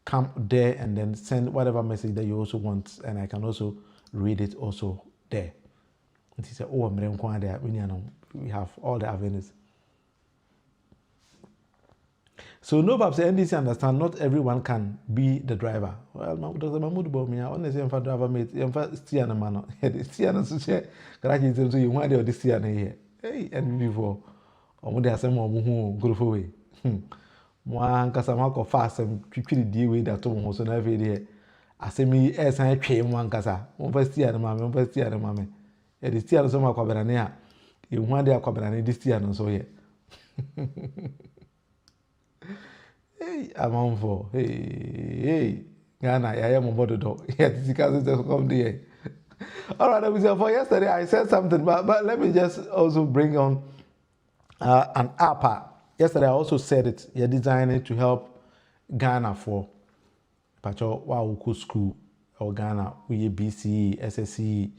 come there and then send whatever message that you also want, and I can also read it also there. And he said, oh, we have all the avenues. So Novab said NDC understand not everyone can be the driver. Well, Dr. Mahmoud Bawumia, honestly, I'm driver mate, I'm steer na man. Steer na so share. Karachi say so you want the steer na here. Hey, and before, omo dey asem omo hu go for way. Mo ankasa ma ko fast am twitwiri die we that to mo so na fe dey. Asem yi esan twe mo ankasa. Mo fa steer na mama, mo fa steer na mama. E dey steer so ma kwabera ne a. You want the kwabera ne dey steer no so here. Hey, I'm on for. Hey, Ghana, I am on board door. Yeah, this is come there. All right, let me say for yesterday I said something, but let me just also bring on an app. Yesterday I also said it. You're designing to help Ghana for Pacho Wauku School or Ghana, we BCE, SSE,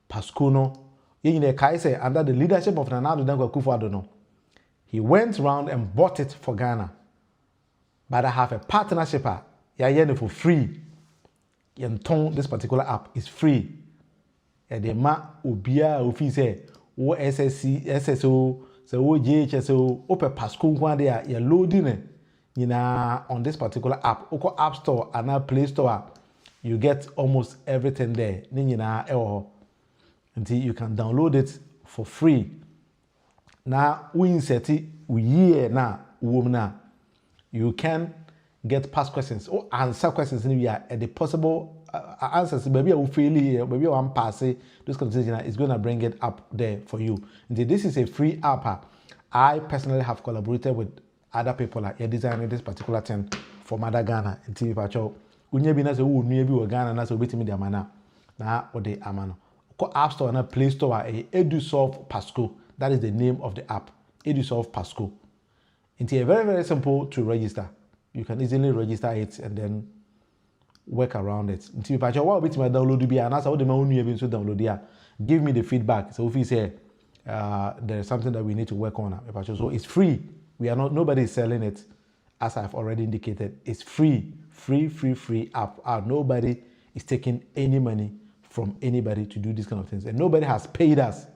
Pascuno. In the Kaise under the leadership of Nana Addo Akufo-Addo. He went around and bought it for Ghana. But I have a partnership. For free. This particular app is free. The ma ubia ofi say o SSC, SSO, so o JHSO, open Pasco one day you're loading it. On this particular app. Oko App Store and now Play Store. You get almost everything there. Until you can download it for free. Now we insert it now you can get past questions or answer questions in here at the possible answers. Maybe I will fail here, maybe I'm passing this conversation is going to bring it up there for you. Indeed, this is a free app. I personally have collaborated with other people like designing this particular thing for Mother Ghana and TV Pacho. Unyebi na se u nuyebi wa Ghana na se obetimi di amana na ode amano. Ko App Store and Play Store EduSolve Pasco. That is the name of the app. EduSolve Pasco. It's very, very simple to register. You can easily register it and then work around it. Until you patch what bit my download to be and that's how the man you to download here. Give me the feedback. So if you say there's something that we need to work on, so it's free. Nobody is selling it, as I've already indicated. It's free app. Nobody is taking any money from anybody to do these kind of things, and nobody has paid us.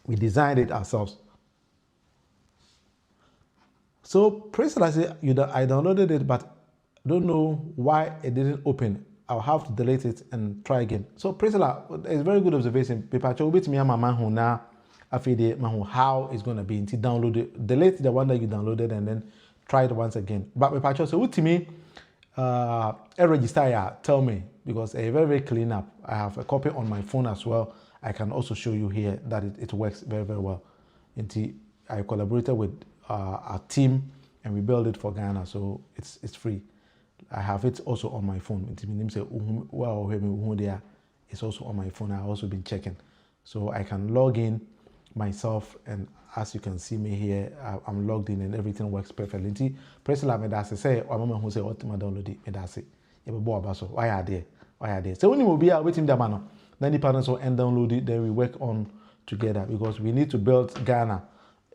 We designed it ourselves. So Priscilla said, I downloaded it, but don't know why it didn't open. I'll have to delete it and try again. So Priscilla, it's a very good observation. People bit me Mahama who now how it's going to be until download it, delete the one that you downloaded and then try it once again. But Pacho, so to me, a register, tell me, because a very, very clean app. I have a copy on my phone as well. I can also show you here that it works very, very well. Until I collaborated with our team and we built it for Ghana, so it's free. I have it also on my phone. It's also on my phone. I've also been checking, so I can log in myself, and as you can see me here, I'm logged in and everything works perfectly. Press la me da say or mama who say what my download it me da say e be bo aba so why are there so when you be waiting the man then the partners will end download it, then we work on together because we need to build Ghana.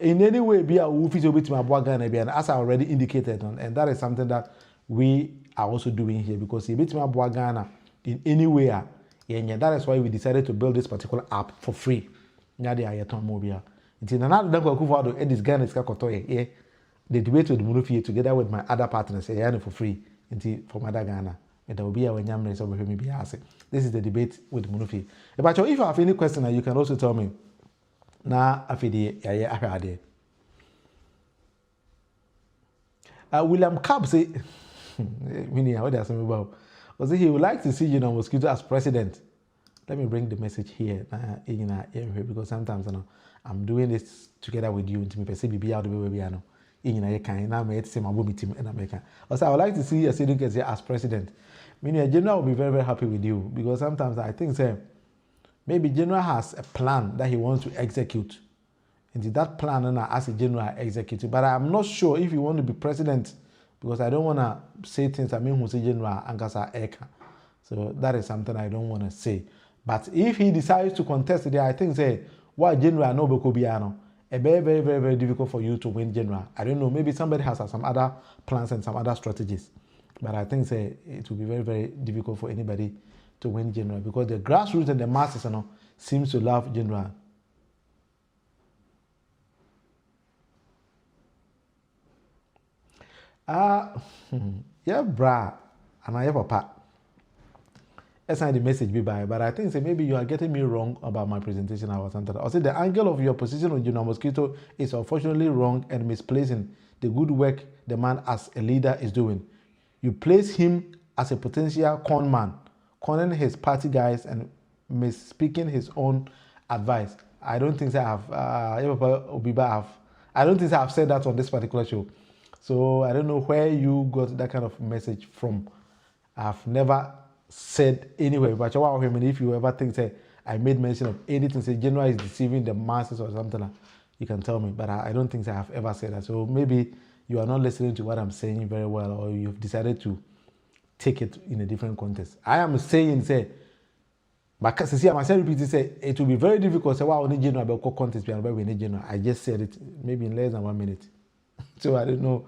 In any way, be a official with my Ghana, and as I already indicated, and that is something that we are also doing here because if it's my Ghana in any way, that is why we decided to build this particular app for free. The debate with Munufi together with my other partners for free for Mother Ghana. This is the debate with Munufi. But if you have any question, you can also tell me. Na afidi ya William Cobb say, what does about? Was he would like to see Mosquito as president. Let me bring the message here, because sometimes I'm doing this together with you. Also, I would like to see Asiedu Nketiah as president. General will be very, very happy with you because sometimes I think maybe General has a plan that he wants to execute. And that plan, as a General executive, but I'm not sure if you want to be president because I don't want to say things who say General Ankasa Eka. So that is something I don't want to say. But if he decides to contest there, I think why General no Bekobiano, a very, very, very, very difficult for you to win General. I don't know, maybe somebody has some other plans and some other strategies. But I think it will be very, very difficult for anybody to win General because the grassroots and the masses, seems to love General. Yeah, brah, and I have a papa. That's not the message be by, but I think say maybe you are getting me wrong about my presentation. I say the angle of your position on General Mosquito is unfortunately wrong and misplacing the good work the man as a leader is doing. You place him as a potential con man, conning his party guys and misspeaking his own advice. I don't think I don't think I've said that on this particular show. So I don't know where you got that kind of message from. I've never said anywhere, but if you ever think say I made mention of anything, say General is deceiving the masses or something, you can tell me. But I don't think I have ever said that. So maybe you are not listening to what I'm saying very well, or you've decided to take it in a different context. I am saying say, but see, I must repeat say it will be very difficult. Say wow, only General about context about we need General. I just said it maybe in less than 1 minute. So I don't know.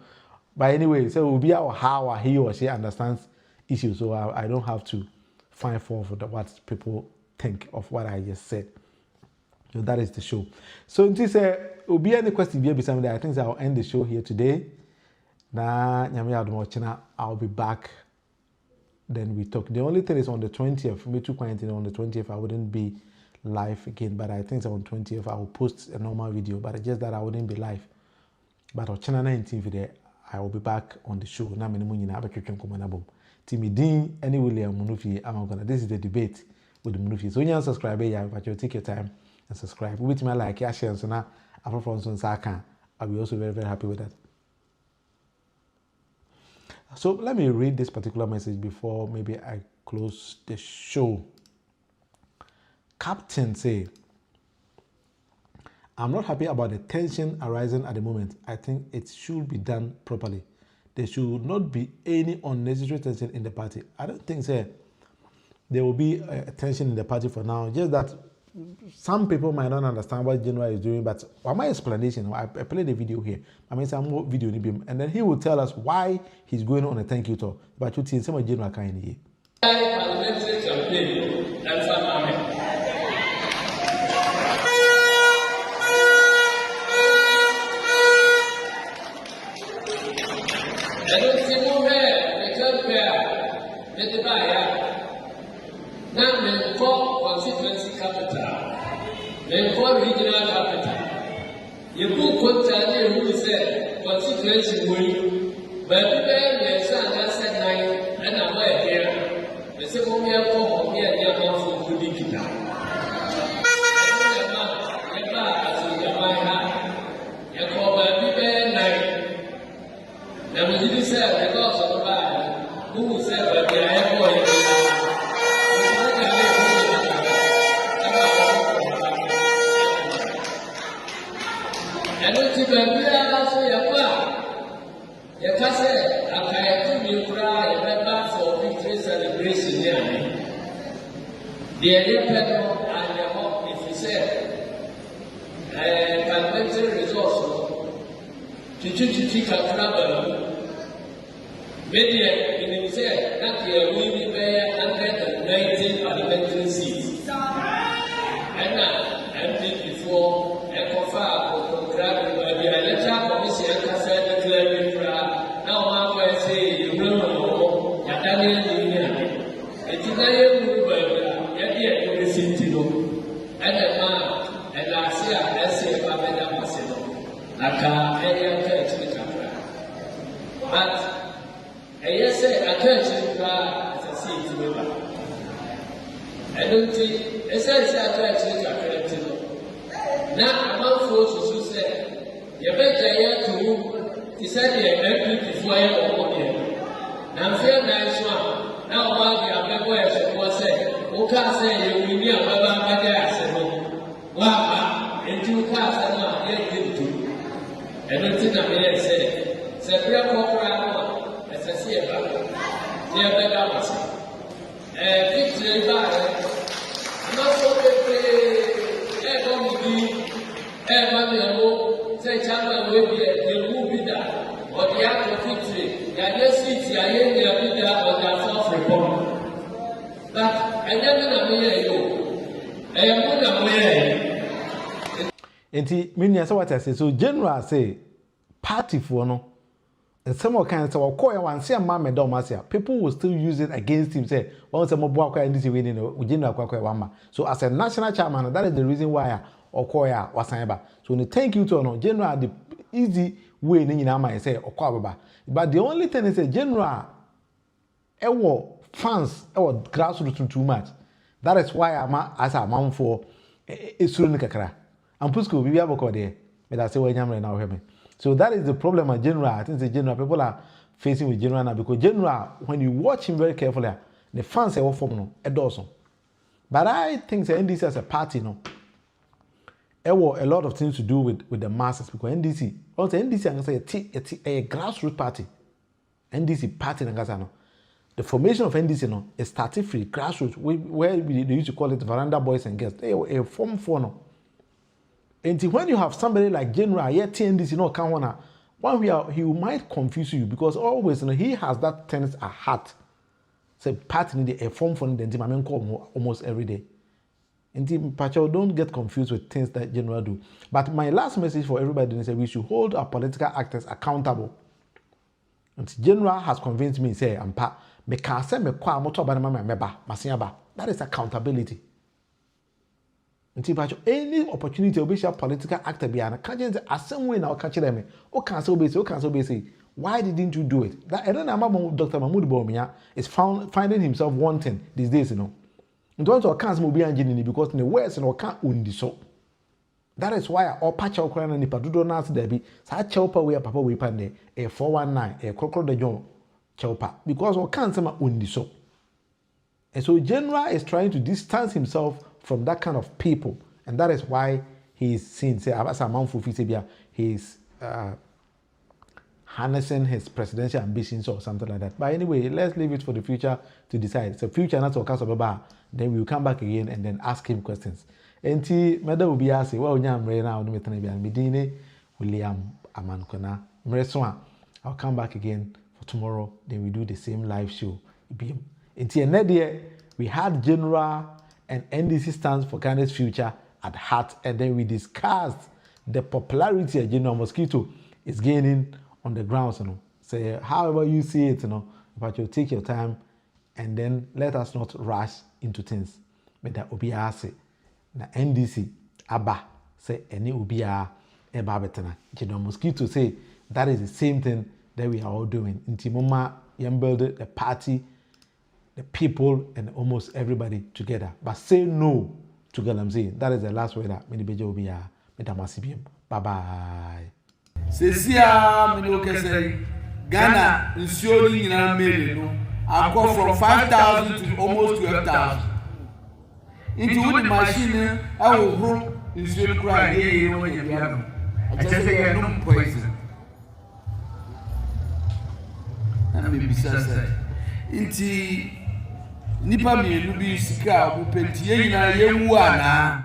But anyway, so it will be how he or she understands issue, so I don't have to find fault for what people think of what I just said. So that is the show. So until say will be any question here beside me, I think I'll end the show here today. Now I'll be back. Then we talk. The only thing is on the 20th, me too quarantine on the 20th, I wouldn't be live again. But I think on 20th I will post a normal video. But it's just that I wouldn't be live. But on channel 19 video, I will be back on the show. Now Timidin, any William Munufi, I'm gonna. This is the debate with the Munufi. So when you subscribe, but you take your time and subscribe. With my like, share, so now apart from some Saka, I'll be also very, very happy with that. So let me read this particular message before maybe I close the show. Captain say, I'm not happy about the tension arising at the moment. I think it should be done properly. There should not be any unnecessary tension in the party. I don't think there will be a tension in the party for now. Just that some people might not understand what General is doing, but for my explanation, I played the video here. I mean, some more video, and then he will tell us why he's going on a thank you tour. But you see, some General kind here. Parliamentary campaign, that's a moment. I don't see more hair, the campaign, the buyer. Now, the constituency capital, the regional capital. You put contact who said constituency will, but the son has said nine, and I'm aware here. The second year for me, and the other for good digital. Now, we didn't say because of the bad, who said that they are going I don't think I'm also your plan. Your cousin, I told you cry remember for victory celebration. The area pedal and the home, if you said, parliamentary resource. Chichi Katraba, media in himself, that year we will pay 119 parliamentary seats. And now, MP before, a coffee or grab the electoral commission has said declaring now I say you will know, Daniel, it's a move, yet you receive to know. And a man, and last year, I say, Babeda Masino, Aka, but I say I can't as a seat member. I don't think I say I can't now among folks who say you better to decide the MP before you or here. I'm fair nice one. Now while we are people as was said, who can't say you will be a Baba said no. Wow, and 2 cars are not yet good to. I don't think I'm here say. Separate corporate as I see about near the Dawes. Victory by not so say Chama will be a movie that or the act of victory. The other seats are in the leader of the South Republic. But I never know you. Enti menu say what I say so general say party for no and some kind say okoya wan say ma me dom asia people will still use it against him say once mo bo akoya NDC we no general akoya wan ma so as a national chairman that is the reason why okoya wasan ba so no thank you to no general the easy way ni nyina ma say okoya baba but the only thing is say general ewo fans ewo grassroots too much that is why ama as a man for esuru ni kakra and Pusco, we have a there. But I say, well, now hear me. So that is the problem at general. I think the general people are facing with general now because general, when you watch him very carefully, the fans are all from no, a dozen. But I think the NDC as a party, no, there were a lot of things to do with the masses because NDC, also NDC, I can say a grassroots party. NDC party, the formation of NDC, no, it started free grassroots where they used to call it veranda boys and girls. They were a form for no. And when you have somebody like General, yet NDC no can one he might confuse you because always he has that tennis at heart. Say part in the form for the team call almost every day. And Pacho don't get confused with things that General do. But my last message for everybody is that we should hold our political actors accountable. And General has convinced me say ampa me can say me kwa moto ba na meba masiaba. That is accountability. Any opportunity to be a political actor behind can't just as some way now catch them. Oh, cancel base. Why didn't you do it? That I don't know. Dr. Mahmoud Bawumia is finding himself wanting these days, you know. And to also cancel mobile engineering because in the West and can't undi so. That is why all patch out crying and the do not debi. Such chopper where papa we pande a 419 a crocodile de John chopper because all can't say undi so. And so General is trying to distance himself from that kind of people, and that is why he is seen. Say, as a man for Fisibia, he is harnessing his presidential ambitions or something like that. But anyway, let's leave it for the future to decide. So, future not to cast Baba. Then we will come back again and then ask him questions. Enti, Madam will be asking, well, I'm right now. Medine William Amankona Mreswa. I'll come back again for tomorrow. Then we do the same live show. Enti, and we had General. And NDC stands for Ghana's future at heart. And then we discussed the popularity of General Mosquito is gaining on the grounds. You know. So however you see it, you know, but you take your time and then let us not rush into things. But that Obiya say, na NDC, Abba, say any Obiya, Eba betena. General Mosquito say that is the same thing that we are all doing. In Timoma, Yambelde, the party, the people and almost everybody together. But say no to Galamzi. That is the last word that many bejo be metamasibium. Bye bye. Sesia Minokese Ghana is showing in a million. I go from 5,000 to almost 12,000. Into the machine, I will grow in showing cry. I just say no poison. And maybe say, Inti nipa mienu bi sika wo pentie nyina yewu ana